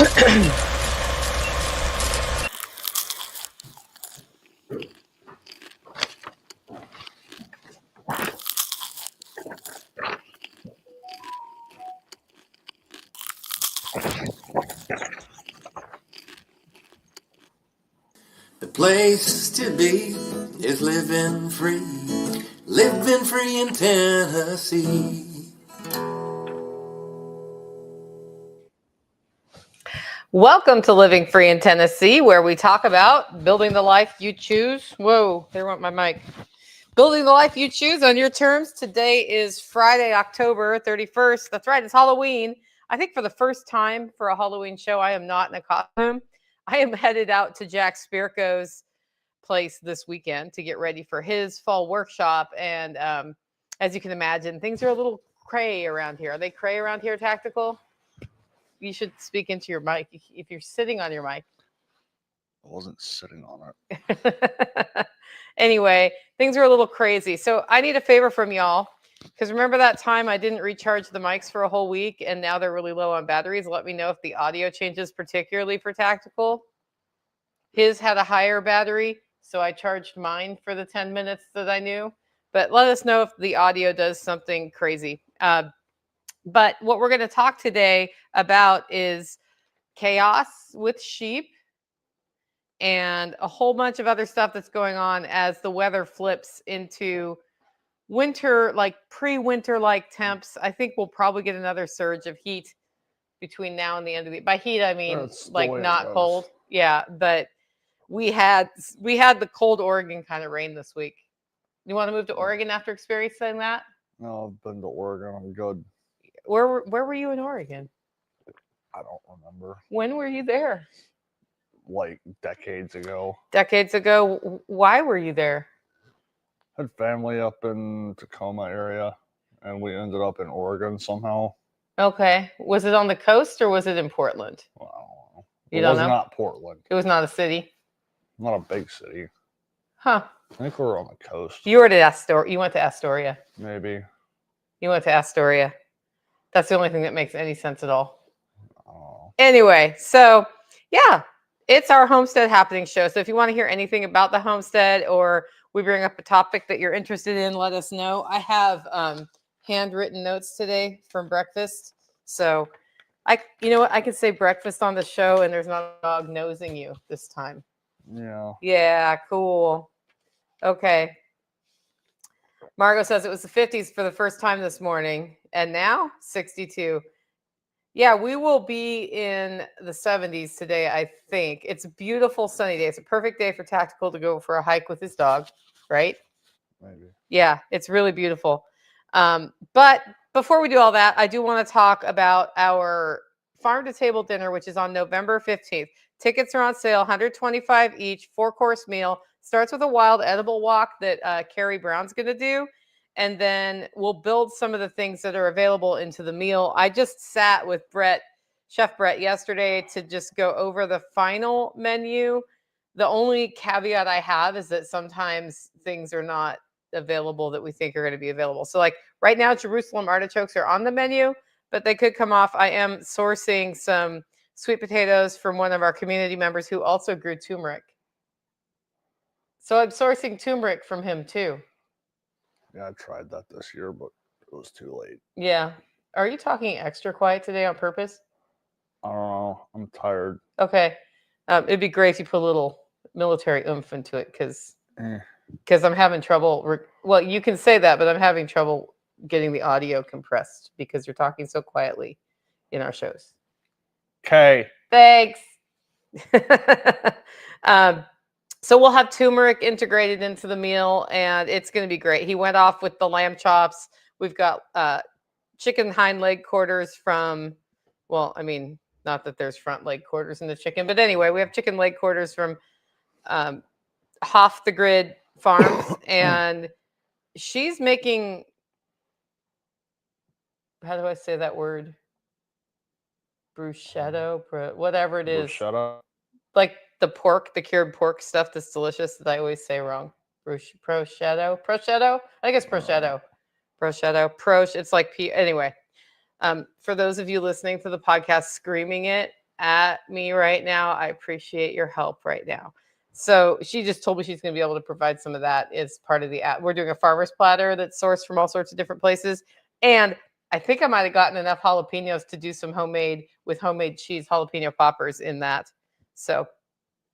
The place to be is living free in Tennessee. Welcome to Living Free in Tennessee, where we talk about building the life you choose. Whoa, there went my mic. Building the life you choose on your terms. Today is Friday, October 31st. That's right, it's Halloween. I think for the first time for a Halloween show, I am not in a costume. I am headed out to Jack Spirko's place this weekend to get ready for his fall workshop. And as you can imagine, things are a little cray around here. Are they cray around here, Tactical? You should speak into your mic if you're sitting on your mic. I wasn't sitting on it. Anyway, things are a little crazy. So I need a favor from y'all. Because remember that time I didn't recharge the mics for a whole week and now they're really low on batteries? Let me know if the audio changes, particularly for Tactical. His had a higher battery, so I charged mine for the 10 minutes that I knew. But let us know if the audio does something crazy. But what we're going to talk today about is chaos with sheep and a whole bunch of other stuff that's going on as the weather flips into winter, like pre-winter-like temps. I think we'll probably get another surge of heat between now and the end of the year. By heat, I mean like not cold. Yeah, but we had the cold Oregon kind of rain this week. You want to move to Oregon after experiencing that? No, I've been to Oregon. I'm good. Where were you in Oregon? I don't remember. When were you there? Like decades ago. Decades ago. Why were you there? I had family up in Tacoma area, and we ended up in Oregon somehow. Okay. Was it on the coast or was it in Portland? Well, I don't know. You don't know? It was not Portland. It was not a city? Not a big city. Huh. I think we were on the coast. You were at Astoria. You went to Astoria. Maybe. You went to Astoria. That's the only thing that makes any sense at all. Oh. Anyway, so yeah, it's our Homestead Happening show. So if you want to hear anything about the homestead or we bring up a topic that you're interested in, let us know. I have handwritten notes today from breakfast. So you know what? I could say breakfast on the show and there's not a dog nosing you this time. Yeah. Yeah, cool. Okay. Margot says it was the 50s for the first time this morning, and now 62. Yeah, we will be in the 70s today, I think. It's a beautiful sunny day. It's a perfect day for Tactical to go for a hike with his dog, right? Maybe. Yeah, it's really beautiful. But before we do all that, I do want to talk about our farm to table dinner, which is on November 15th. Tickets are on sale, $125 each, 4-course meal. Starts with a wild edible walk that Carrie Brown's going to do. And then we'll build some of the things that are available into the meal. I just sat with Chef Brett yesterday to just go over the final menu. The only caveat I have is that sometimes things are not available that we think are going to be available. So like right now, Jerusalem artichokes are on the menu, but they could come off. I am sourcing some sweet potatoes from one of our community members who also grew turmeric. So I'm sourcing turmeric from him too. Yeah, I tried that this year, but it was too late. Yeah. Are you talking extra quiet today on purpose? I don't know. I'm tired. Okay. It'd be great if you put a little military oomph into it because I'm having trouble. Well, you can say that, but I'm having trouble getting the audio compressed because you're talking so quietly in our shows. Okay. Thanks. So we'll have turmeric integrated into the meal, and it's going to be great. He went off with the lamb chops. We've got chicken hind leg quarters from, well, I mean, not that there's front leg quarters in the chicken, but anyway, we have chicken leg quarters from Off the Grid Farms, and she's making, how do I say that word? Bruschetto, whatever it is. Bruschetta? Like the pork, the cured pork stuff that's delicious that I always say wrong. Prosciutto? I think it's prosciutto. Prosciutto. It's like anyway. For those of you listening to the podcast screaming it, at me right now. I appreciate your help right now. So she just told me she's going to be able to provide some of that as part of the app. We're doing a farmer's platter that's sourced from all sorts of different places. And I think I might have gotten enough jalapenos to do some homemade cheese jalapeno poppers in that. So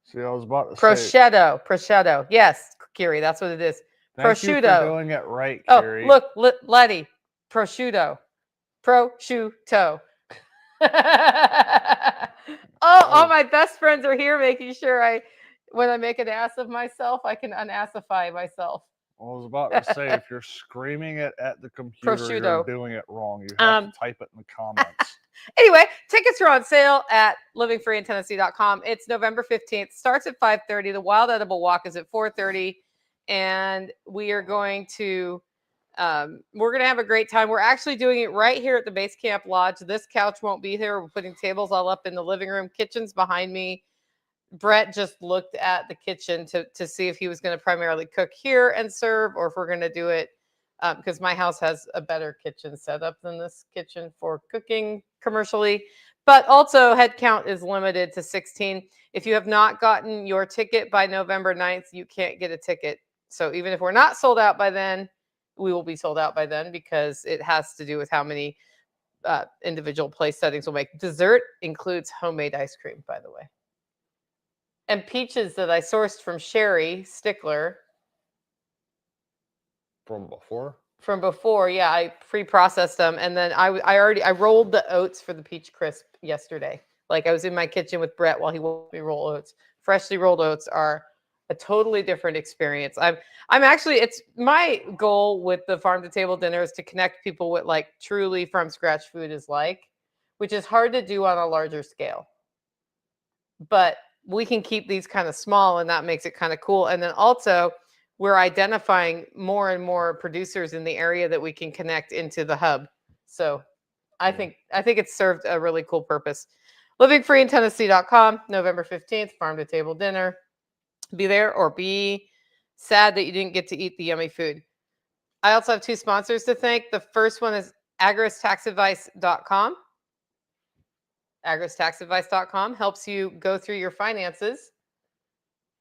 See, I was about to say, prosciutto. Yes, Kiri, that's what it is. thank you for Prosciutto. doing it right, Oh, Kiri. look, Letty. Prosciutto. All my best friends are here making sure when I make an ass of myself, I can unassify myself. I was about to say, if you're screaming it at the computer, Prosciutto. you're doing it wrong. You have to type it in the comments. Anyway, tickets are on sale at livingfreeintennessee.com. It's November 15th. Starts at 5:30. The Wild Edible Walk is at 4:30. And we are going to have a great time. We're actually doing it right here at the Base Camp Lodge. This couch won't be there. We're putting tables all up in the living room. Kitchen's behind me. Brett just looked at the kitchen to see if he was going to primarily cook here and serve, or if we're going to do it because my house has a better kitchen setup than this kitchen for cooking commercially. But also, head count is limited to 16. If you have not gotten your ticket by November 9th, you can't get a ticket. So even if we're not sold out by then, we will be sold out by then, because it has to do with how many individual place settings will make. Dessert includes homemade ice cream, by the way. And peaches that I sourced from Sherry Stickler. From before? From before, yeah. I pre-processed them, and then I rolled the oats for the peach crisp yesterday. Like, I was in my kitchen with Brett while he watched me roll oats. Freshly rolled oats are a totally different experience. I'm actually, it's my goal with the farm to table dinner is to connect people with like truly from scratch food is like, which is hard to do on a larger scale. But we can keep these kind of small, and that makes it kind of cool. And then also, we're identifying more and more producers in the area that we can connect into the hub. So I think it's served a really cool purpose. Livingfreeintennessee.com, November 15th, farm to table dinner. Be there or be sad that you didn't get to eat the yummy food. I also have two sponsors to thank. The first one is agristaxadvice.com. agristaxadvice.com helps you go through your finances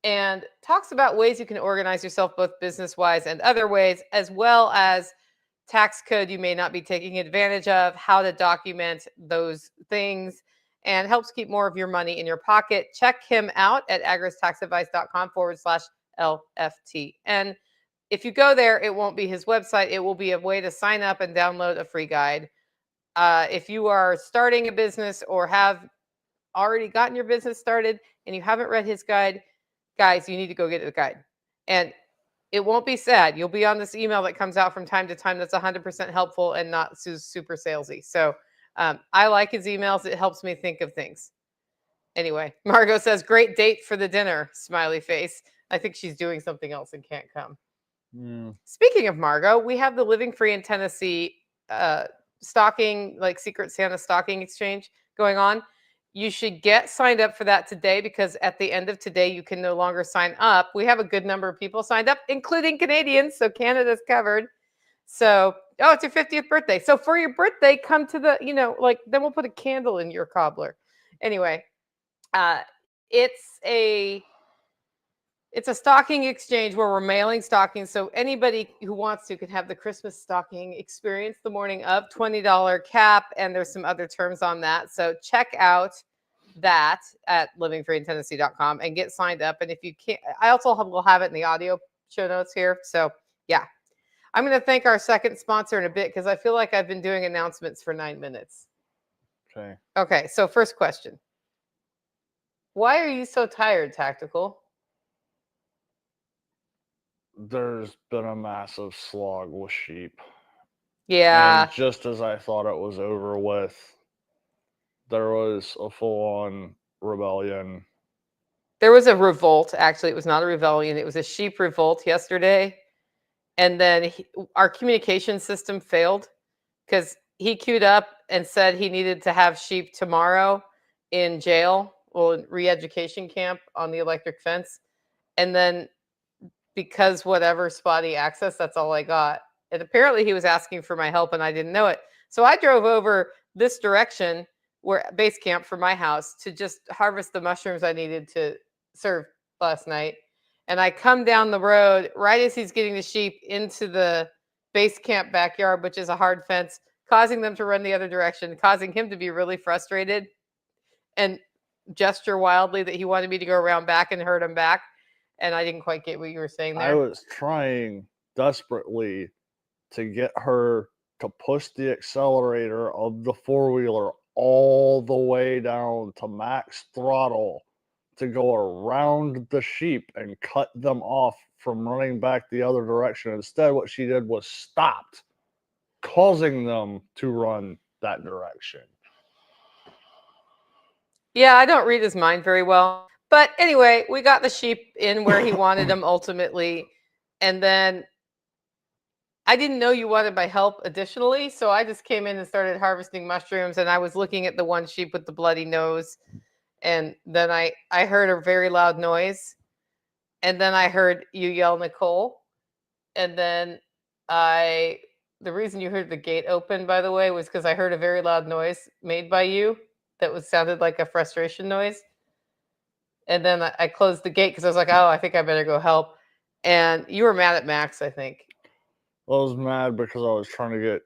and talks about ways you can organize yourself both business-wise and other ways, as well as tax code you may not be taking advantage of, how to document those things, and helps keep more of your money in your pocket. Check him out at agristaxadvice.com/LFT. And if you go there, it won't be his website. It will be a way to sign up and download a free guide. If you are starting a business or have already gotten your business started and you haven't read his guide, guys, you need to go get the guide. And it won't be sad. You'll be on this email that comes out from time to time that's 100% helpful and not super salesy. So I like his emails. It helps me think of things. Anyway, Margot says, great date for the dinner, smiley face. I think she's doing something else and can't come. Speaking of Margot, we have the Living Free in Tennessee stocking, like Secret Santa stocking exchange going on. You should get signed up for that today, because at the end of today, you can no longer sign up. We have a good number of people signed up, including Canadians. So Canada's covered. So, it's your 50th birthday. So for your birthday, come to the, then we'll put a candle in your cobbler. Anyway, it's a stocking exchange where we're mailing stockings. So anybody who wants to can have the Christmas stocking experience the morning of, $20 cap. And there's some other terms on that. So check out that at livingfreeintennessee.com and get signed up. And if you can't, I also will have it in the audio show notes here. So yeah, I'm going to thank our second sponsor in a bit, because I feel like I've been doing announcements for 9 minutes. Okay. So first question. Why are you so tired, Tactical? There's been a massive slog with sheep. Yeah. And just as I thought it was over with, there was a full-on rebellion. There was a revolt. Actually, it was not a rebellion. It was a sheep revolt yesterday. And then our communication system failed, because he queued up and said he needed to have sheep tomorrow in jail, in re-education camp on the electric fence. And then because whatever spotty access, that's all I got. And apparently he was asking for my help and I didn't know it. So I drove over this direction base camp for my house to just harvest the mushrooms I needed to serve last night. And I come down the road right as he's getting the sheep into the base camp backyard, which is a hard fence, causing them to run the other direction, causing him to be really frustrated and gesture wildly that he wanted me to go around back and herd him back. And I didn't quite get what you were saying there. I was trying desperately to get her to push the accelerator of the four-wheeler all the way down to max throttle to go around the sheep and cut them off from running back the other direction. Instead, what she did was stopped, causing them to run that direction. Yeah, I don't read his mind very well. But anyway, we got the sheep in where he wanted them ultimately. And then I didn't know you wanted my help additionally. So I just came in and started harvesting mushrooms. And I was looking at the one sheep with the bloody nose. And then I heard a very loud noise. And then I heard you yell, Nicole. And then the reason you heard the gate open, by the way, was because I heard a very loud noise made by you that sounded like a frustration noise. And then I closed the gate because I was like, oh, I think I better go help. And you were mad at Max, I think. I was mad because I was trying to get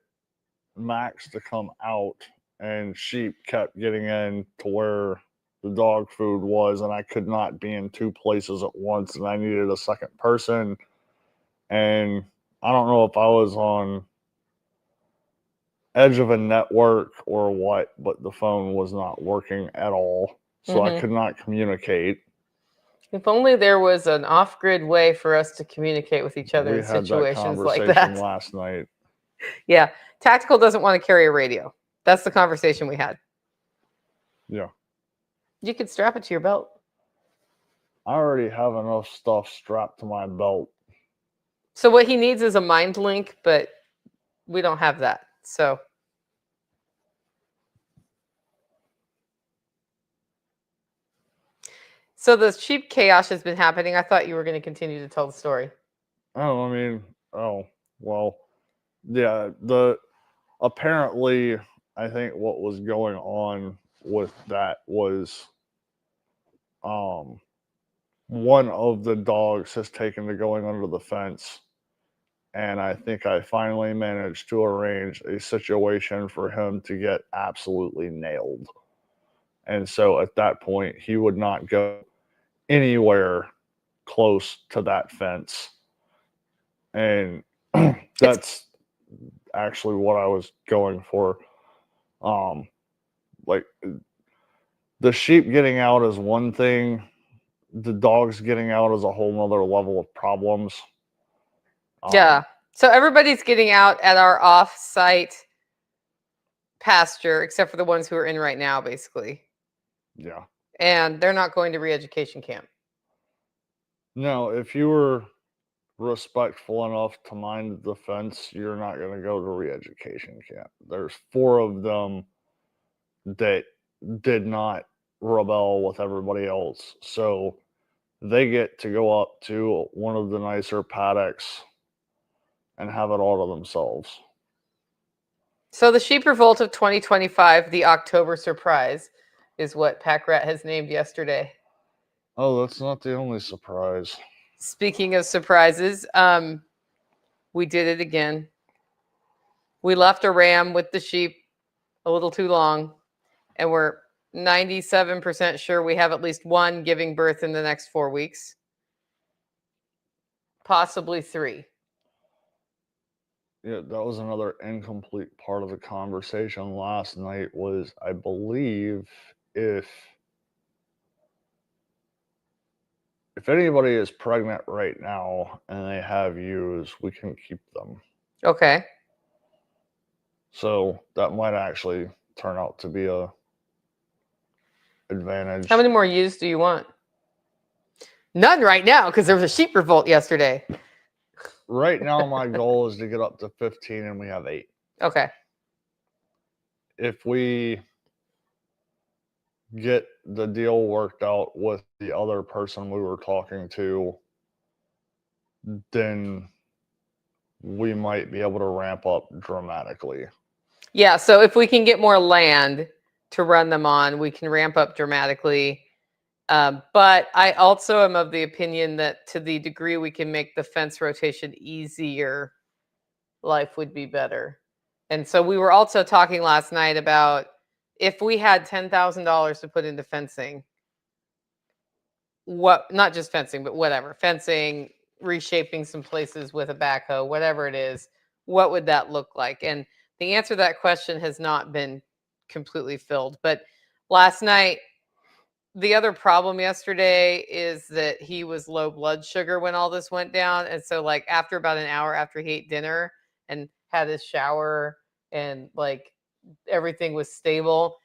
Max to come out, and sheep kept getting in to where the dog food was, and I could not be in two places at once, and I needed a second person. And I don't know if I was on edge of a network or what, but the phone was not working at all. So I could not communicate. If only there was an off-grid way for us to communicate with each other We in had that situations like conversation that. last night. Yeah. Tactical doesn't want to carry a radio. That's the conversation we had. Yeah. You could strap it to your belt. I already have enough stuff strapped to my belt. So what he needs is a mind link, but we don't have that. So the sheep chaos has been happening. I thought you were going to continue to tell the story. Well, yeah, apparently I think what was going on with that was one of the dogs has taken to going under the fence, and I think I finally managed to arrange a situation for him to get absolutely nailed. And so at that point, he would not go anywhere close to that fence. And that's actually what I was going for. Like, the sheep getting out is one thing. The dogs getting out is a whole nother level of problems. Yeah. So everybody's getting out at our off-site pasture, except for the ones who are in right now, basically. Yeah. And they're not going to re-education camp. No, if you were respectful enough to mind the fence, you're not going to go to re-education camp. There's 4 of them that did not rebel with everybody else. So they get to go up to one of the nicer paddocks and have it all to themselves. So the Sheep Revolt of 2025, the October surprise, is what Pack Rat has named yesterday. Oh, that's not the only surprise. Speaking of surprises, we did it again. We left a ram with the sheep a little too long, and we're 97% sure we have at least one giving birth in the next 4 weeks. Possibly 3. Yeah, that was another incomplete part of the conversation last night was, I believe, if anybody is pregnant right now and they have ewes, we can keep them. Okay. So that might actually turn out to be a advantage. How many more ewes do you want? None right now, because there was a sheep revolt yesterday. Right now, my goal is to get up to 15, and we have 8. Okay. If we get the deal worked out with the other person we were talking to, then we might be able to ramp up dramatically. Yeah, so if we can get more land, to run them on. We can ramp up dramatically. But I also am of the opinion that to the degree we can make the fence rotation easier, life would be better. And so we were also talking last night about if we had $10,000 to put into fencing, not just fencing, but whatever, fencing, reshaping some places with a backhoe, whatever it is, what would that look like? And the answer to that question has not been completely filled. But last night, the other problem yesterday is that he was low blood sugar when all this went down. And so like after about an hour after he ate dinner and had his shower and like everything was stable,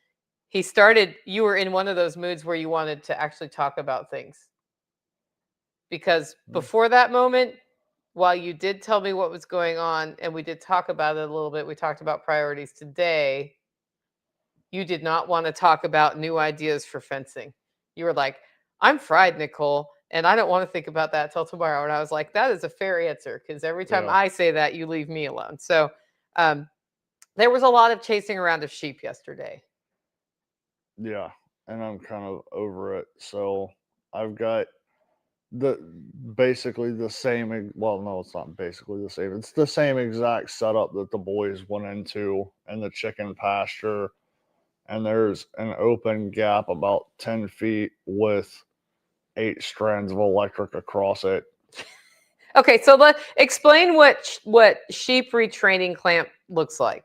you were in one of those moods where you wanted to actually talk about things. Because before that moment, while you did tell me what was going on and we did talk about it a little bit, we talked about priorities today, you did not want to talk about new ideas for fencing. You were like, I'm fried, Nicole, and I don't want to think about that till tomorrow. And I was like, that is a fair answer, because every time I say that, you leave me alone. So there was a lot of chasing around of sheep yesterday. Yeah, and I'm kind of over it. So I've got basically the same. Well, no, it's not basically the same. It's the same exact setup that the boys went into in the chicken pasture. And there's an open gap about 10 feet with 8 strands of electric across it. Okay, so let's explain what sheep retraining clamp looks like.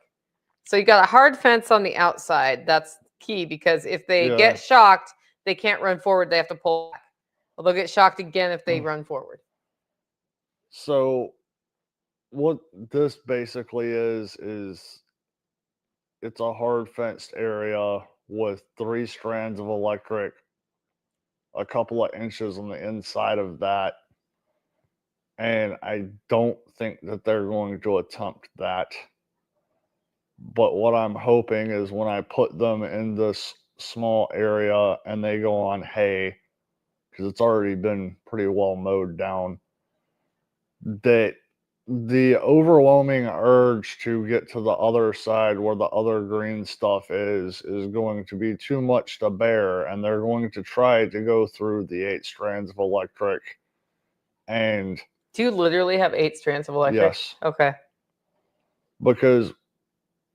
So you got a hard fence on the outside. That's key, because if they get shocked, they can't run forward. They have to pull back. Well, they'll get shocked again if they run forward. So what this basically is it's a hard fenced area with 3 strands of electric, a couple of inches on the inside of that. And I don't think that they're going to attempt that. But what I'm hoping is when I put them in this small area and they go on hay, because it's already been pretty well mowed down, that the overwhelming urge to get to the other side where the other green stuff is going to be too much to bear, and they're going to try to go through the 8 strands of electric. And do you literally have 8 strands of electric? Yes. Okay. Because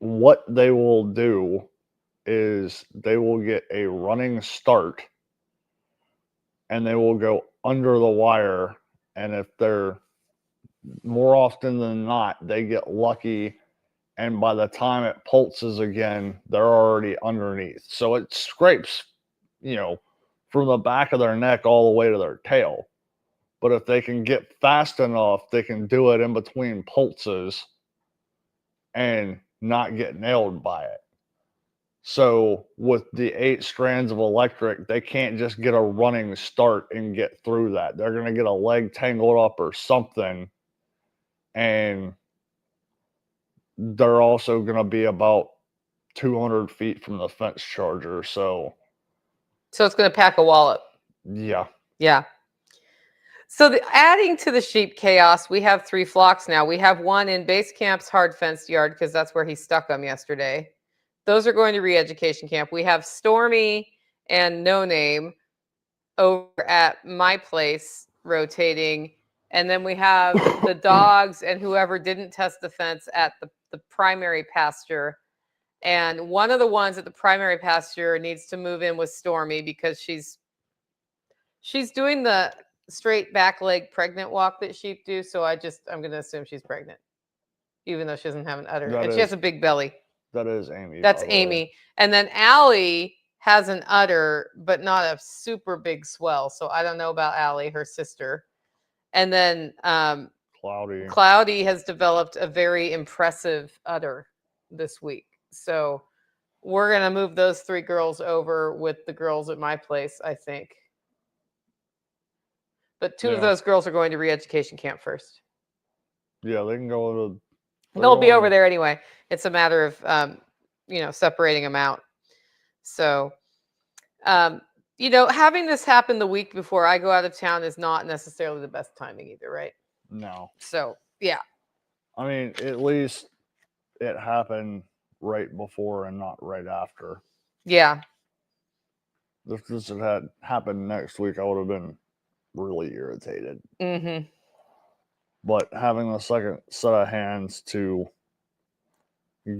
what they will do is they will get a running start and they will go under the wire, and if they're more often than not, they get lucky, and by the time it pulses again, they're already underneath. So it scrapes, from the back of their neck all the way to their tail. But if they can get fast enough, they can do it in between pulses and not get nailed by it. So with the 8 strands of electric, they can't just get a running start and get through that. They're going to get a leg tangled up or something. And they're also going to be about 200 feet from the fence charger. So it's going to pack a wallop. Yeah. Yeah. So adding to the sheep chaos, we have 3 flocks now. We have one in base camp's hard fenced yard, because that's where he stuck them yesterday. Those are going to re-education camp. We have Stormy and No Name over at my place rotating. And then we have the dogs and whoever didn't test the fence at the primary pasture. And one of the ones at the primary pasture needs to move in with Stormy, because she's doing the straight back leg pregnant walk that sheep do. So I'm going to assume she's pregnant, even though she doesn't have an udder. She has a big belly. That is Amy. That's Amy. And then Allie has an udder, but not a super big swell. So I don't know about Allie, her sister. And then Cloudy has developed a very impressive udder this week. So we're going to move those 3 girls over with the girls at my place, I think. But 2 of those girls are going to re-education camp first. Yeah, they can go to... They'll be over there anyway. It's a matter of, separating them out. So, having this happen the week before I go out of town is not necessarily the best timing either, right? No. So, yeah. I mean, at least it happened right before and not right after. Yeah. If this had happened next week, I would have been really irritated. Mm-hmm. But having the second set of hands to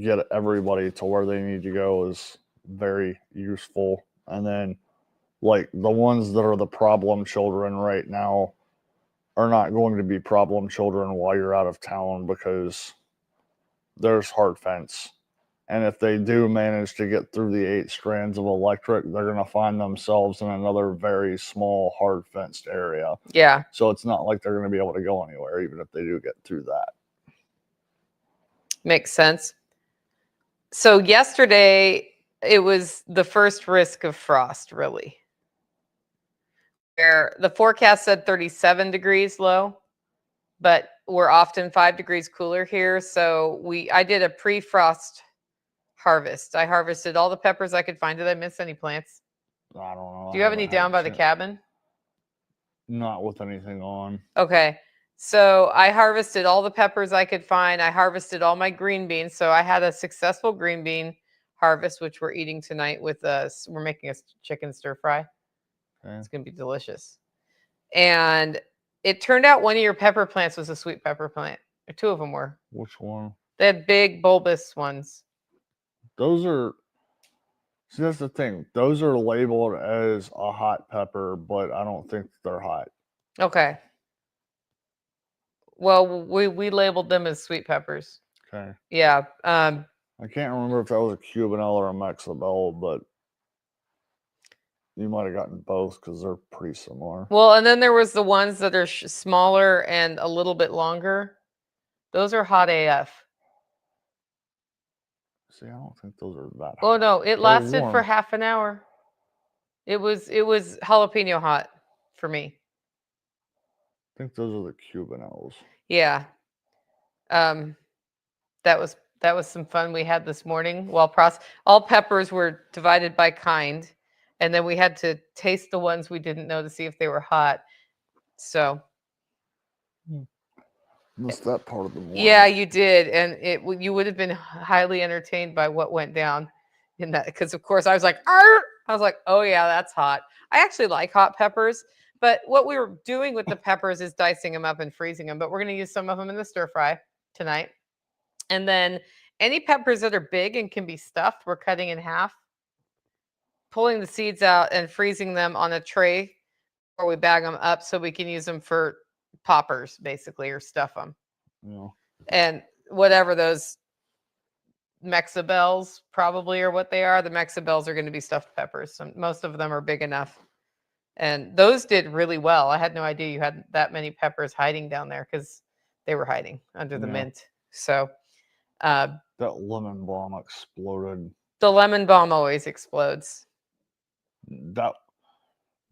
get everybody to where they need to go is very useful. And then, like, the ones that are the problem children right now are not going to be problem children while you're out of town because there's hard fence. And if they do manage to get through the 8 strands of electric, they're going to find themselves in another very small, hard fenced area. Yeah. So it's not like they're going to be able to go anywhere, even if they do get through that. Makes sense. So yesterday, it was the first risk of frost, really. Where the forecast said 37 degrees low, but we're often 5 degrees cooler here. So I did a pre-frost harvest. I harvested all the peppers I could find. Did I miss any plants? I don't know. Do you have any down by the cabin? Not with anything on. Okay. So I harvested all the peppers I could find. I harvested all my green beans. So I had a successful green bean harvest, which we're eating tonight with us. We're making a chicken stir fry. Okay. It's going to be delicious. And it turned out one of your pepper plants was a sweet pepper plant. Or 2 of them were. Which one? They had big bulbous ones. Those are. See, that's the thing. Those are labeled as a hot pepper, but I don't think they're hot. Okay. Well, we labeled them as sweet peppers. Okay. Yeah. I can't remember if that was a Cubanelle or a Mexibel, but you might have gotten both because they're pretty similar. Well, and then there was the ones that are smaller and a little bit longer. Those are hot AF. See, I don't think those are that hot. Oh no, it lasted for half an hour. It was jalapeno hot for me. I think those are the Cubanelles. Yeah. That was some fun we had this morning while all peppers were divided by kind, and then we had to taste the ones we didn't know to see if they were hot. So Missed that part of the morning. yeah, you did, and you would have been highly entertained by what went down in that, because of course I was like, Arr! I was like, oh yeah, that's hot. I actually like hot peppers, but what we were doing with the peppers is dicing them up and freezing them. But we're going to use some of them in the stir fry tonight, and then any peppers that are big and can be stuffed, we're cutting in half, pulling the seeds out and freezing them on a tray, or we bag them up so we can use them for poppers, basically, or stuff them. Yeah. And whatever those Mexibels probably are what they are. The Mexibels are going to be stuffed peppers. Most of them are big enough. And those did really well. I had no idea you had that many peppers hiding down there because they were hiding under the mint. So that lemon balm exploded. The lemon balm always explodes. That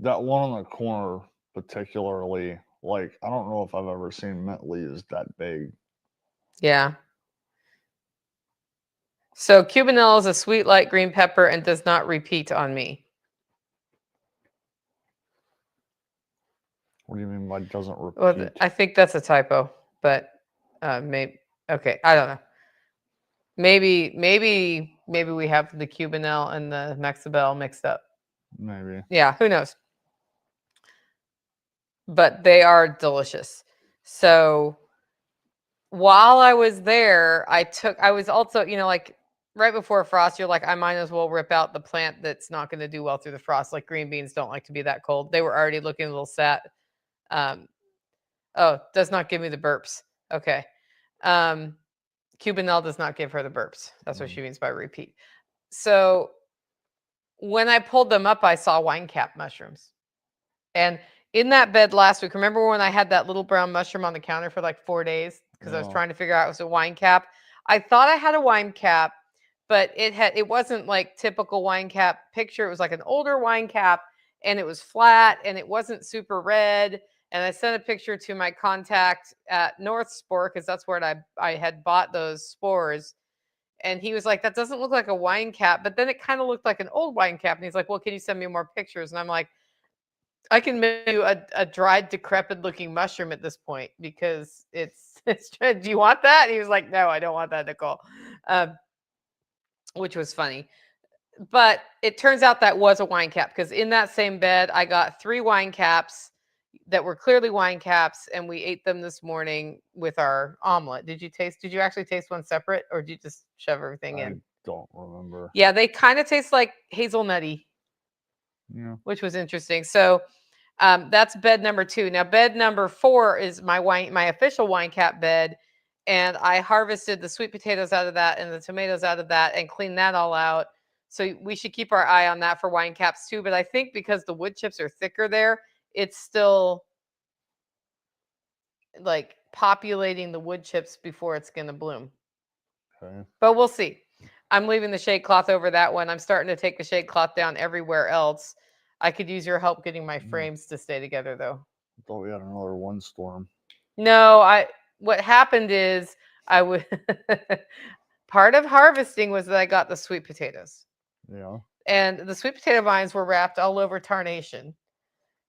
one on the corner particularly, like, I don't know if I've ever seen mint leaves that big. Yeah. So Cubanelle is a sweet light green pepper and does not repeat on me. What do you mean by doesn't repeat? Well, I think that's a typo, but maybe, okay, I don't know. Maybe we have the Cubanelle and the Mexibel mixed up. Maybe. Yeah, who knows? But they are delicious. So while I was there, I was also, like right before frost, you're like, I might as well rip out the plant that's not going to do well through the frost. Like green beans don't like to be that cold. They were already looking a little sad. Does not give me the burps. Okay. Cubanelle does not give her the burps. That's what she means by repeat. So when I pulled them up, I saw Winecap mushrooms. And in that bed last week, remember when I had that little brown mushroom on the counter for like 4 days? Because I was trying to figure out it was a Winecap. I thought I had a Winecap, but it wasn't like typical Winecap picture. It was like an older Winecap, and it was flat, and it wasn't super red. And I sent a picture to my contact at North Spore, because that's where I had bought those spores. And he was like, that doesn't look like a Winecap, but then it kind of looked like an old Winecap. And he's like, well, can you send me more pictures? And I'm like, I can make you a dried, decrepit looking mushroom at this point, because it's do you want that? And he was like, no, I don't want that, Nicole. Which was funny. but it turns out that was a wine cap, because in that same bed, I got 3 wine caps that were clearly wine caps, and we ate them this morning with our omelet. Did you actually taste one separate, or did you just shove everything I in? don't remember. Yeah, they kind of taste like hazelnutty, Yeah. which was interesting. So that's bed number 2. Now, bed number 4 is my official wine cap bed, and I harvested the sweet potatoes out of that and the tomatoes out of that and cleaned that all out. So we should keep our eye on that for wine caps too. But I think because the wood chips are thicker there, it's still like populating the wood chips before it's going to bloom. Okay. But we'll see. I'm leaving the shade cloth over that one. I'm starting to take the shade cloth down everywhere else. I could use your help getting my frames to stay together, though. I thought we had another windstorm. No, what happened is I would part of harvesting was that I got the sweet potatoes. Yeah. And the sweet potato vines were wrapped all over tarnation.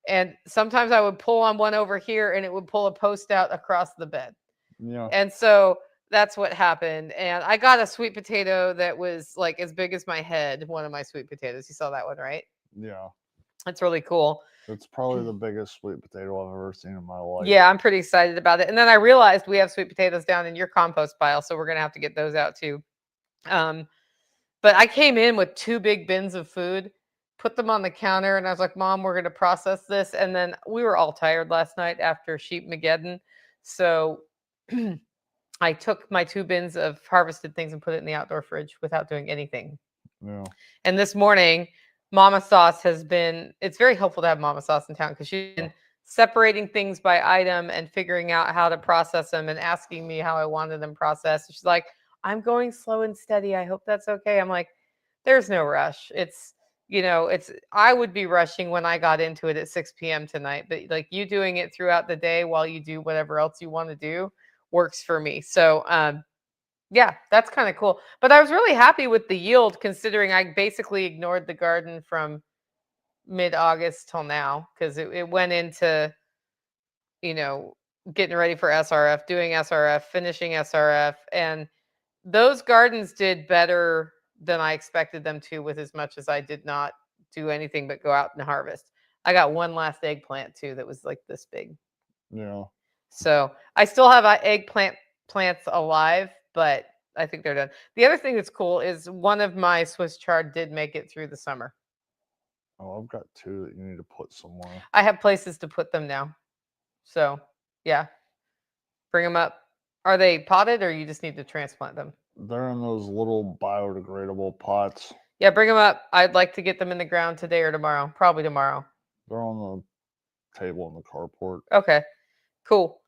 And sometimes I would pull on one over here and it would pull a post out across the bed. Yeah. And so that's what happened. And I got a sweet potato that was like as big as my head, one of my sweet potatoes. You saw that one, right? Yeah. That's really cool. It's probably the biggest sweet potato I've ever seen in my life. Yeah, I'm pretty excited about it. And then I realized we have sweet potatoes down in your compost pile, so we're going to have to get those out too. But I came in with 2 big bins of food, put them on the counter, and I was like, Mom, we're going to process this. And then we were all tired last night after Sheepmageddon. So I took my 2 bins of harvested things and put it in the outdoor fridge without doing anything. Yeah. And this morning, Mama Sauce it's very helpful to have Mama Sauce in town, because she's been separating things by item and figuring out how to process them and asking me how I wanted them processed. She's like, I'm going slow and steady. I hope that's okay. I'm like, there's no rush. I would be rushing when I got into it at 6 p.m. tonight, but like you doing it throughout the day while you do whatever else you want to do works for me. So, yeah, that's kind of cool. But I was really happy with the yield, considering I basically ignored the garden from mid-August till now, because it went into, getting ready for SRF, doing SRF, finishing SRF. And those gardens did better than I expected them to, with as much as I did not do anything but go out and harvest. I got one last eggplant too that was like this big. Yeah. So I still have eggplant plants alive, but I think they're done. The other thing that's cool is one of my Swiss chard did make it through the summer. Oh, I've got 2 that you need to put somewhere. I have places to put them now. So, yeah. Bring them up. Are they potted, or you just need to transplant them? They're in those little biodegradable pots. Yeah, bring them up. I'd like to get them in the ground today or tomorrow. Probably tomorrow. They're on the table in the carport. Okay, cool.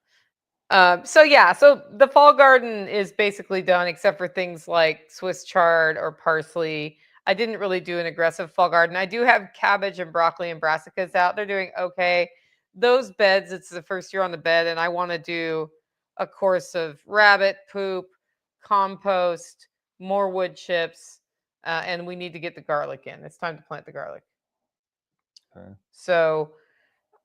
So the fall garden is basically done, except for things like Swiss chard or parsley. I didn't really do an aggressive fall garden. I do have cabbage and broccoli and brassicas out. They're doing okay. Those beds, it's the first year on the bed, and I want to do a course of rabbit poop, compost, more wood chips, and we need to get the garlic in. It's time to plant the garlic. Okay. So,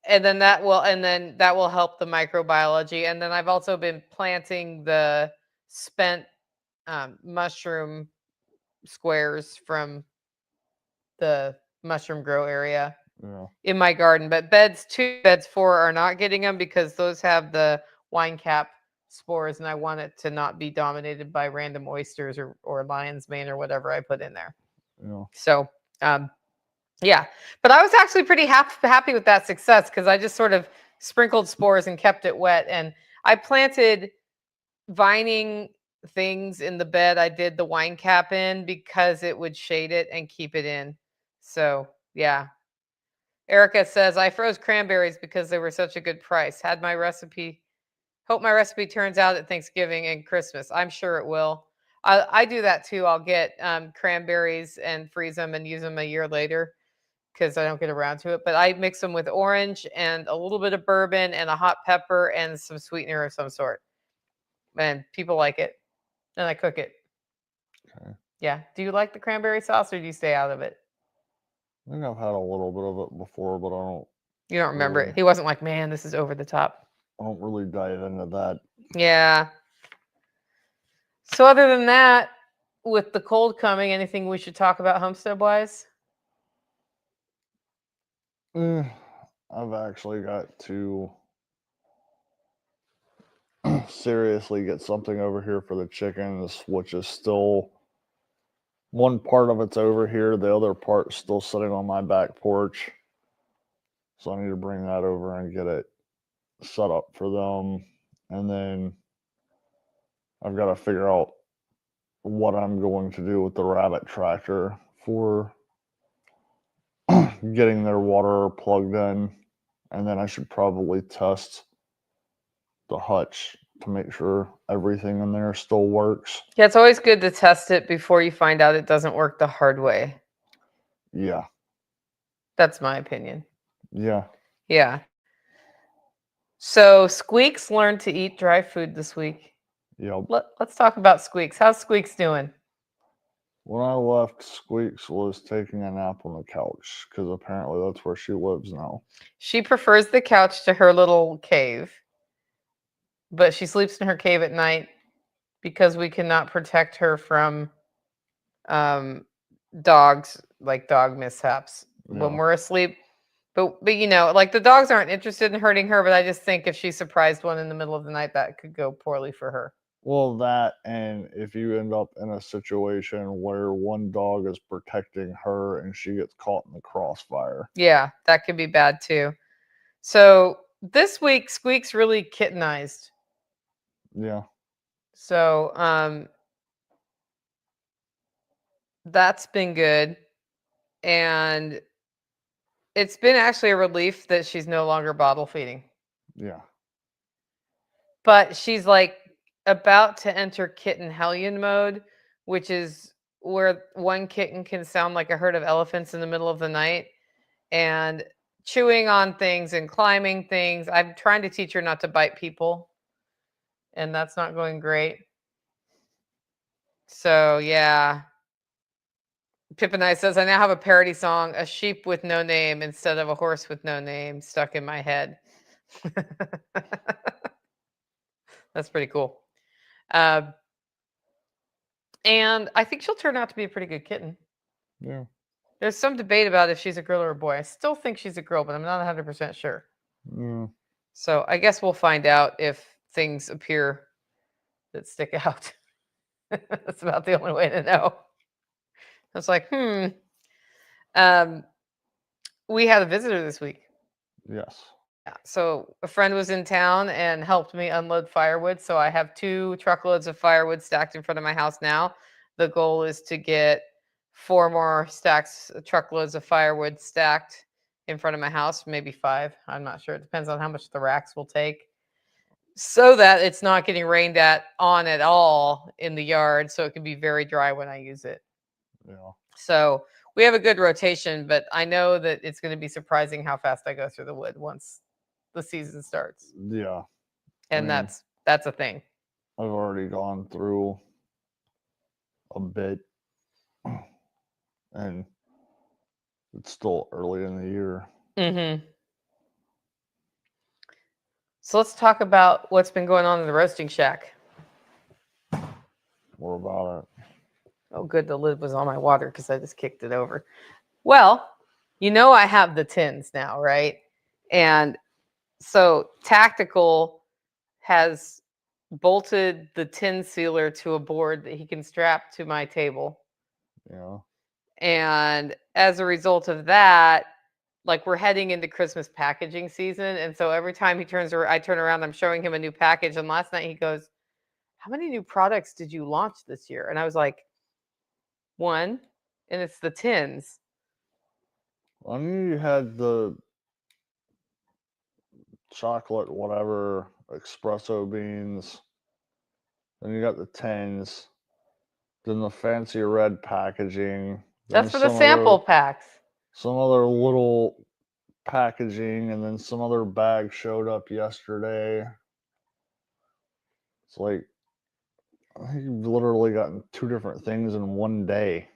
and then that will help the microbiology. And then I've also been planting the spent mushroom squares from the mushroom grow area in my garden. But beds 2, beds 4 are not getting them, because those have the Winecap spores, and I want it to not be dominated by random oysters or lion's mane or whatever I put in there. Yeah. So, yeah, but I was actually pretty happy with that success, because I just sort of sprinkled spores and kept it wet. And I planted vining things in the bed I did the wine cap in, because it would shade it and keep it in. So, yeah. Erica says, I froze cranberries because they were such a good price. Hope my recipe turns out at Thanksgiving and Christmas. I'm sure it will. I do that too. I'll get cranberries and freeze them and use them a year later, because I don't get around to it. But I mix them with orange and a little bit of bourbon and a hot pepper and some sweetener of some sort. And people like it. And I cook it. Okay. Yeah. Do you like the cranberry sauce, or do you stay out of it? I think I've had a little bit of it before, but You don't remember it. He wasn't like, man, this is over the top. I don't really dive into that. Yeah. So other than that, with the cold coming, anything we should talk about homestead wise? I've actually got to seriously get something over here for the chickens, which is still one part of it's over here, the other part's still sitting on my back porch. So I need to bring that over and get it set up for them. And then I've got to figure out what I'm going to do with the rabbit tractor for getting their water plugged in. And then I should probably test the hutch to make sure everything in there still works. Yeah, it's always good to test it before you find out it doesn't work the hard way. Yeah. That's my opinion. Yeah. Yeah. So Squeaks learned to eat dry food this week. Yep. Let's talk about Squeaks. How's Squeaks doing? When I left, Squeaks was taking a nap on the couch because apparently that's where she lives now. She prefers the couch to her little cave, but she sleeps in her cave at night because we cannot protect her from dogs, like dog mishaps when we're asleep. But you know, like the dogs aren't interested in hurting her, but I just think if she surprised one in the middle of the night, that could go poorly for her. Well, that, and if you end up in a situation where one dog is protecting her and she gets caught in the crossfire. Yeah, that could be bad too. So this week, Squeaks really kittenized. Yeah. So that's been good. And it's been actually a relief that she's no longer bottle feeding. Yeah. But she's like about to enter kitten hellion mode, which is where one kitten can sound like a herd of elephants in the middle of the night and chewing on things and climbing things. I'm trying to teach her not to bite people, and that's not going great. So yeah. Pip and I says, I now have a parody song, A Sheep with No Name instead of A Horse with No Name, stuck in my head. That's pretty cool. And I think she'll turn out to be a pretty good kitten. Yeah. There's some debate about if she's a girl or a boy. I still think she's a girl, but I'm not 100% sure. Yeah. So I guess we'll find out if things appear that stick out. That's about the only way to know. I was like, we had a visitor this week. Yes. Yeah, so a friend was in town and helped me unload firewood. So I have 2 truckloads of firewood stacked in front of my house now. The goal is to get 4 more truckloads of firewood stacked in front of my house, maybe 5. I'm not sure. It depends on how much the racks will take, so that it's not getting rained on at all in the yard, so it can be very dry when I use it. Yeah. So we have a good rotation, but I know that it's going to be surprising how fast I go through the wood once the season starts. Yeah. And that's a thing. I've already gone through a bit, and it's still early in the year. Mm-hmm. So let's talk about what's been going on in the roasting shack. What about it? Oh, good. The lid was on my water because I just kicked it over. Well, you know, I have the tins now, right? And so Tactical has bolted the tin sealer to a board that he can strap to my table. Yeah. And as a result of that, like we're heading into Christmas packaging season. And so every time I turn around, I'm showing him a new package. And last night he goes, how many new products did you launch this year? And I was like, 1, and it's the tins. I knew you had the chocolate, whatever, espresso beans. Then you got the tins. Then the fancy red packaging. That's for the sample packs. Some other little packaging, and then some other bag showed up yesterday. It's like, I think you've literally gotten 2 different things in one day.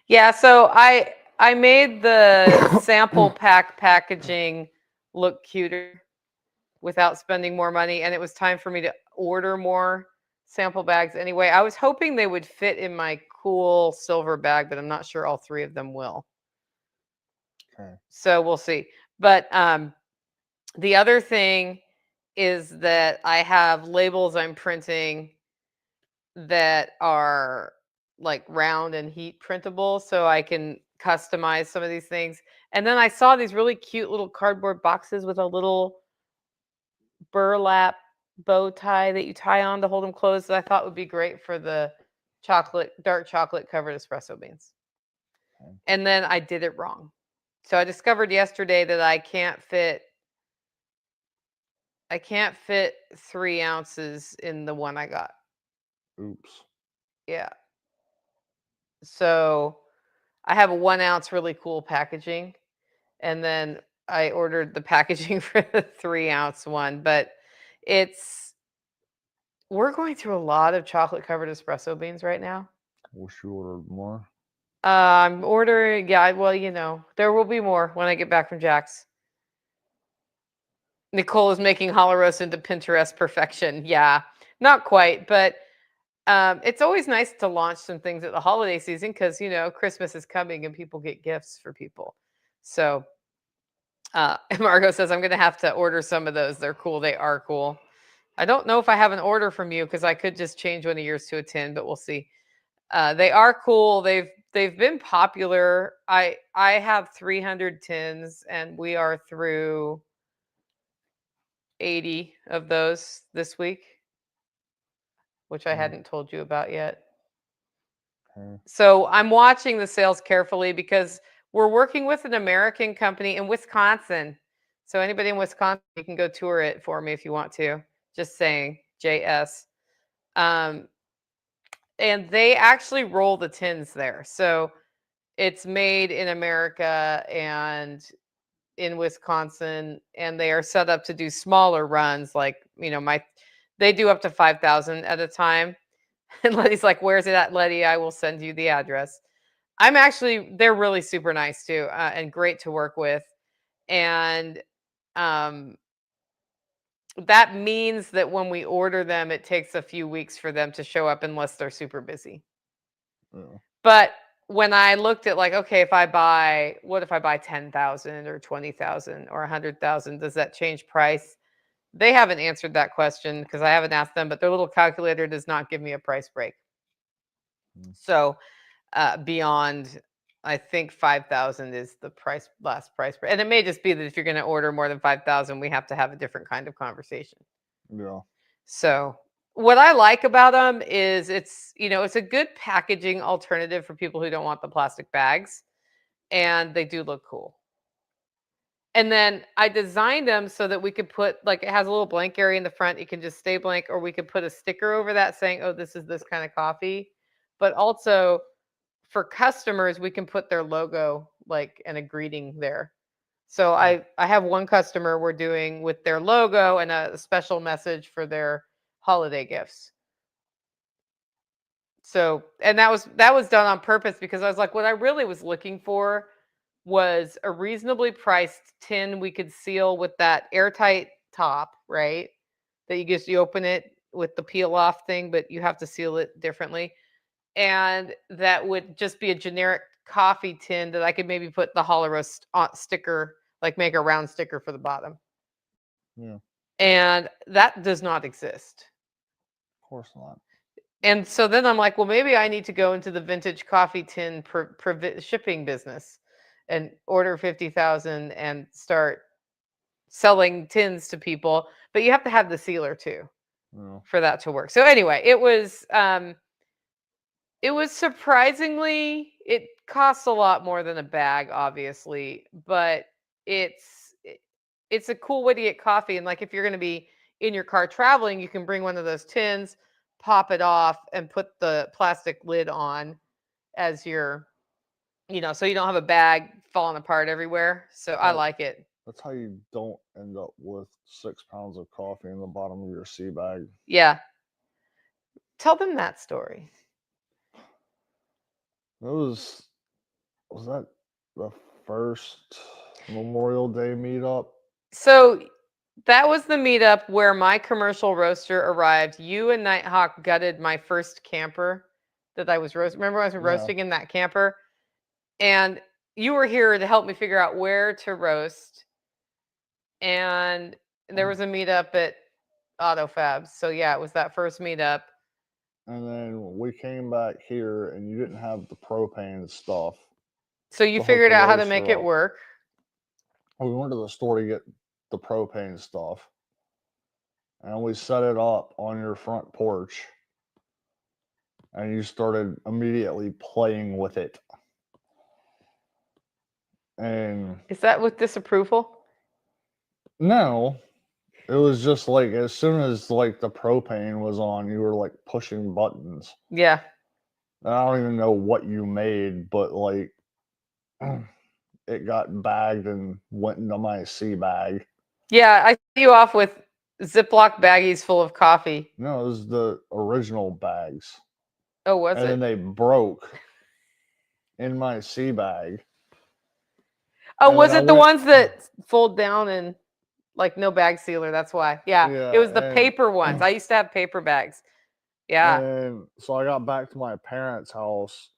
Yeah, so I made the sample pack packaging look cuter without spending more money, and it was time for me to order more. sample bags anyway. I was hoping they would fit in my cool silver bag, but I'm not sure all 3 of them will. Okay. So we'll see. But the other thing is that I have labels I'm printing that are like round and heat printable, so I can customize some of these things. And then I saw these really cute little cardboard boxes with a little burlap bow tie that you tie on to hold them closed that I thought would be great for the dark chocolate covered espresso beans. Okay. And then I did it wrong. So I discovered yesterday that I can't fit 3 ounces in the one I got. Oops. Yeah. So I have a 1 ounce really cool packaging. And then I ordered the packaging for the 3 ounce one. But we're going through a lot of chocolate covered espresso beans right now. Wish you ordered more. I'm ordering, yeah, well, there will be more when I get back from Jack's. Nicole is making Holler Roast into Pinterest perfection. Yeah, not quite, but it's always nice to launch some things at the holiday season because, Christmas is coming and people get gifts for people. So Margot says, I'm going to have to order some of those. They're cool. They are cool. I don't know if I have an order from you because I could just change one of yours to a 10, but we'll see. They are cool. They've been popular. I have 300 tins and we are through 80 of those this week, which I hadn't told you about yet. Okay. So I'm watching the sales carefully because we're working with an American company in Wisconsin. So anybody in Wisconsin, you can go tour it for me if you want to. Just saying, JS. And they actually roll the tins there. So it's made in America and in Wisconsin, and they are set up to do smaller runs. Like, they do up to 5,000 at a time. And Letty's like, where's it at, Letty? I will send you the address. They're really super nice too, and great to work with. And that means that when we order them, it takes a few weeks for them to show up unless they're super busy. Yeah. But when I looked at like, okay, what if I buy 10,000 or 20,000 or 100,000? Does that change price? They haven't answered that question because I haven't asked them, but their little calculator does not give me a price break. So beyond, I think 5,000 is the last price break. And it may just be that if you're going to order more than 5,000, we have to have a different kind of conversation. Yeah. So what I like about them is it's a good packaging alternative for people who don't want the plastic bags, and they do look cool. And then I designed them so that we could put, like, it has a little blank area in the front. You can just stay blank, or we could put a sticker over that saying, oh, this is this kind of coffee. But also for customers, we can put their logo and a greeting there. So I have one customer we're doing with their logo and a special message for their holiday gifts. So, and that was done on purpose because I was like, what I really was looking for was a reasonably priced tin we could seal with that airtight top, right? That you open it with the peel off thing, but you have to seal it differently. And that would just be a generic coffee tin that I could maybe put the Holler Roast sticker, like make a round sticker for the bottom. Yeah. And that does not exist. Of course not. And so then I'm like, well, maybe I need to go into the vintage coffee tin shipping business and order 50,000 and start selling tins to people. But you have to have the sealer too for that to work. So anyway, it was surprisingly, it costs a lot more than a bag, obviously, but it's a cool way to get coffee. And like if you're going to be in your car traveling, you can bring one of those tins, pop it off, and put the plastic lid on as you're, so you don't have a bag falling apart everywhere. So I like it. That's how you don't end up with 6 pounds of coffee in the bottom of your sea bag. Yeah. Tell them that story. Was that the first Memorial Day meetup? So That was the meetup where my commercial roaster arrived. You and Nighthawk gutted my first camper that I was roasting. Remember I was roasting in that camper? And you were here to help me figure out where to roast. And there was a meetup at AutoFabs. So yeah, it was that first meetup. And then we came back here and you didn't have the propane stuff. So you to hook figured the out how to roaster make it up. work. We went to the store to get the propane stuff. And we set it up on your front porch. And you started immediately playing with it. And Is that with disapproval? no, it was just like as soon as like the propane was on, you were like pushing buttons. Yeah. And I don't even know what you made, but like it got bagged and went into my sea bag. Yeah, I set you off with Ziploc baggies full of coffee. No, it was the original bags. Oh, was And it? then they broke in my sea bag. Oh, and was then I it the went- ones that fold down and like no bag sealer? That's why. Yeah, it was the and- paper ones. I used to have paper bags. Yeah. And so I got back to my parents' house,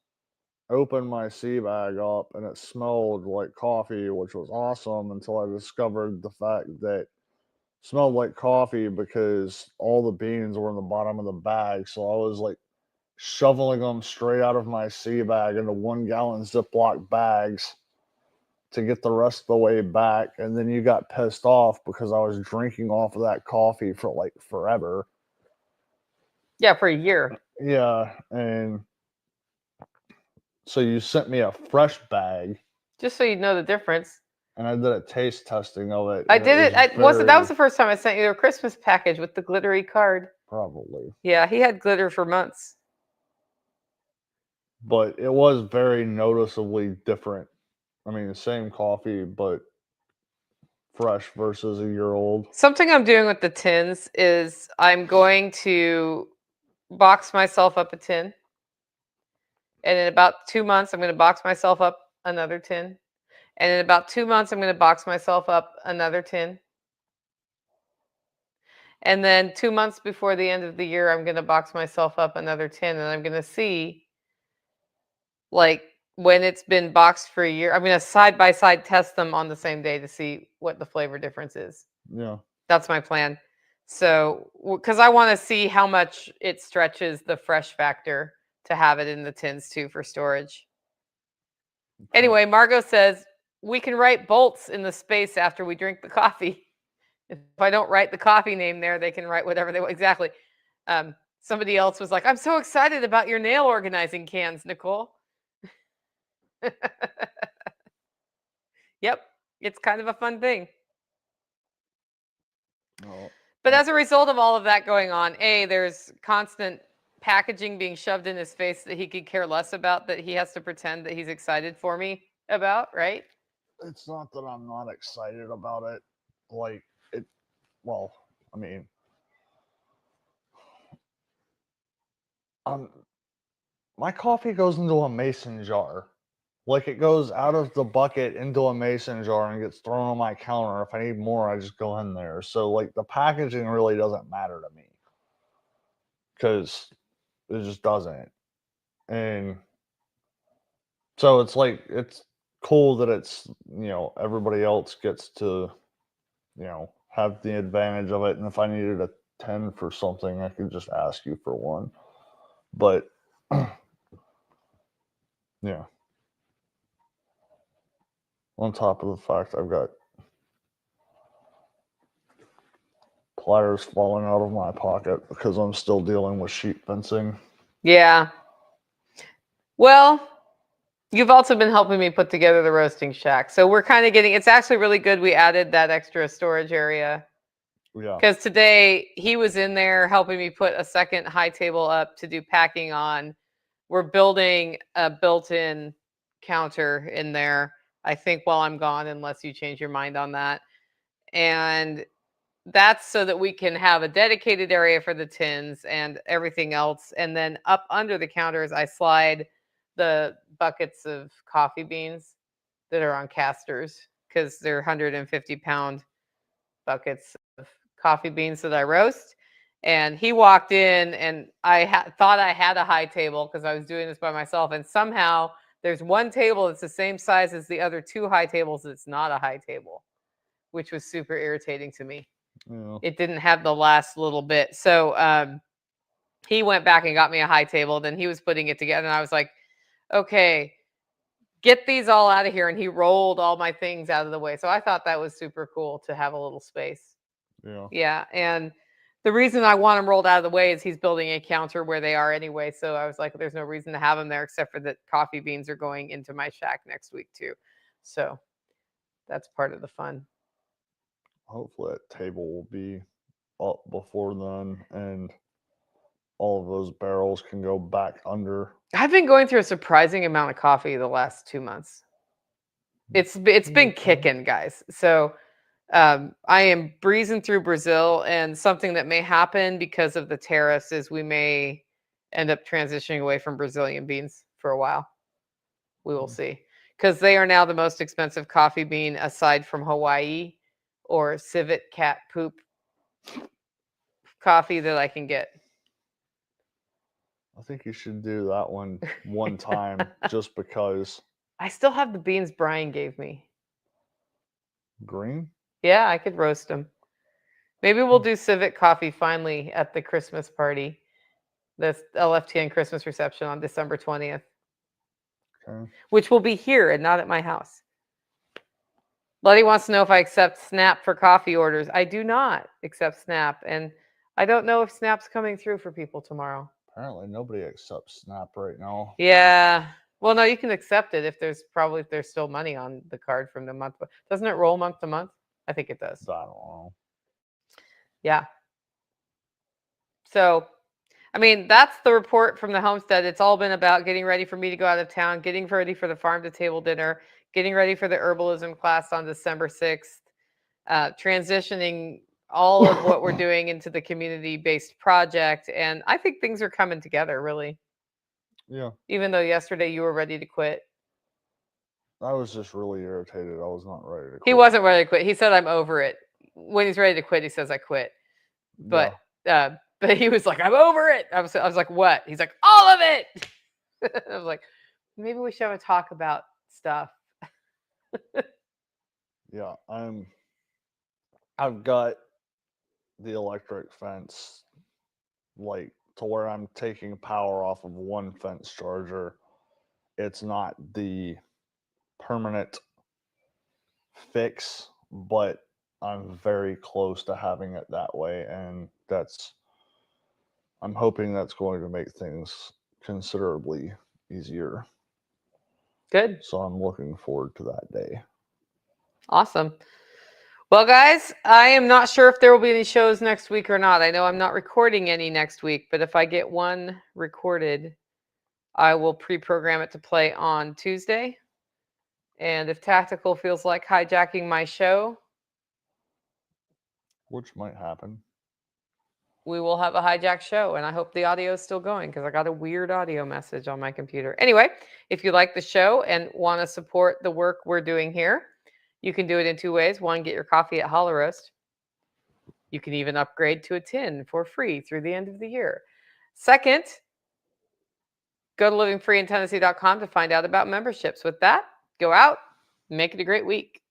opened my sea bag up, and it smelled like coffee, which was awesome until I discovered the fact that it smelled like coffee because all the beans were in the bottom of the bag. So I was like shoveling them straight out of my sea bag into 1 gallon Ziploc bags to get the rest of the way back. And then you got pissed off because I was drinking off of that coffee for like forever. Yeah, for a year. Yeah. And so you sent me a fresh bag. Just so you know the difference. And I did a taste testing of it. I did it. That was very- the first time I sent you a Christmas package with the glittery card. Probably. Yeah, he had glitter for months. But it was very noticeably different. I mean, the same coffee, but fresh versus a year old. Something I'm doing with the tins is I'm going to box myself up a tin. And in about 2 months, I'm going to box myself up another tin. And in about 2 months, I'm going to box myself up another tin. And then 2 months before the end of the year, I'm going to box myself up another tin. And I'm going to see, like, when it's been boxed for a year, I'm going to side by side test them on the same day to see what the flavor difference is. Yeah. That's my plan. So, because I want to see how much it stretches the fresh factor to have it in the tins too for storage. Anyway, Margot says we can write bolts in the space after we drink the coffee. If I don't write the coffee name there, they can write whatever they want. Exactly. Somebody else was like, I'm so excited about your nail organizing cans, Nicole. Yep. It's kind of a fun thing. Oh, But as a result of all of that going on, there's constant packaging being shoved in his face that he could care less about, that he has to pretend that he's excited for me about, right? it's not that I'm not excited about it. Like, it, well, I mean, my coffee goes into a mason jar. Like, it goes out of the bucket into a mason jar and gets thrown on my counter. If I need more, I just go in there. So, like, the packaging really doesn't matter to me because it just doesn't. And so it's like, it's cool that it's, everybody else gets to, have the advantage of it. And if I needed a 10 for something, I could just ask you for one. But, yeah. On top of the fact I've got pliers falling out of my pocket because I'm still dealing with sheep fencing. Yeah. Well, you've also been helping me put together the roasting shack. So we're kind of it's actually really good we added that extra storage area. Yeah. Because today he was in there helping me put a second high table up to do packing on. We're building a built-in counter in there, I think, while I'm gone, unless you change your mind on that. And that's so that we can have a dedicated area for the tins and everything else. And then up under the counters, I slide the buckets of coffee beans that are on casters because they're 150-pound buckets of coffee beans that I roast. And he walked in, and I thought I had a high table because I was doing this by myself. And somehow there's one table that's the same size as the other two high tables that's not a high table, which was super irritating to me. Yeah. It didn't have the last little bit. So he went back and got me a high table. Then he was putting it together, and I was like, okay, get these all out of here. And he rolled all my things out of the way. So I thought that was super cool to have a little space. Yeah. Yeah. And the reason I want them rolled out of the way is he's building a counter where they are anyway. So I was like, there's no reason to have them there except for that coffee beans are going into my shack next week too. So that's part of the fun. Hopefully that table will be up before then, and all of those barrels can go back under. I've been going through a surprising amount of coffee the last 2 months. It's been kicking, guys. So I am breezing through Brazil, and something that may happen because of the tariffs is we may end up transitioning away from Brazilian beans for a while. We will see, because they are now the most expensive coffee bean aside from Hawaii or civet cat poop coffee that I can get. I think you should do that one time just because. I still have the beans Brian gave me. Green? Yeah, I could roast them. Maybe we'll do civet coffee finally at the Christmas party, the LFTN Christmas reception on December 20th, Okay. which will be here and not at my house. Letty wants to know if I accept Snap for coffee orders. I do not accept Snap, and I don't know if Snap's coming through for people tomorrow. Apparently nobody accepts Snap right now. Yeah. Well, no, you can accept it if there's still money on the card from the month. Doesn't it roll month to month? I think it does. I don't know. Yeah. So, I mean, that's the report from the homestead. It's all been about getting ready for me to go out of town, getting ready for the farm to table dinner, getting ready for the herbalism class on December 6th, transitioning all of what we're doing into the community-based project. And I think things are coming together, really. Yeah. Even though yesterday you were ready to quit. I was just really irritated. I was not ready to quit. He wasn't ready to quit. He said, I'm over it. When he's ready to quit, he says, I quit. But he was like, I'm over it. I was like, what? He's like, all of it. I was like, maybe we should have a talk about stuff. Yeah, I've got the electric fence like to where I'm taking power off of one fence charger. It's not the permanent fix, but I'm very close to having it that way, and I'm hoping that's going to make things considerably easier. Good. So I'm looking forward to that day. Awesome. Well, guys, I am not sure if there will be any shows next week or not. I know I'm not recording any next week, but if I get one recorded, I will pre-program it to play on Tuesday. And if Tactical feels like hijacking my show, which might happen, we will have a hijack show. And I hope the audio is still going because I got a weird audio message on my computer. Anyway, if you like the show and want to support the work we're doing here, you can do it in 2 ways. One, get your coffee at Holler Roast. You can even upgrade to a tin for free through the end of the year. Second, go to livingfreeintennessee.com to find out about memberships. With that, go out, make it a great week.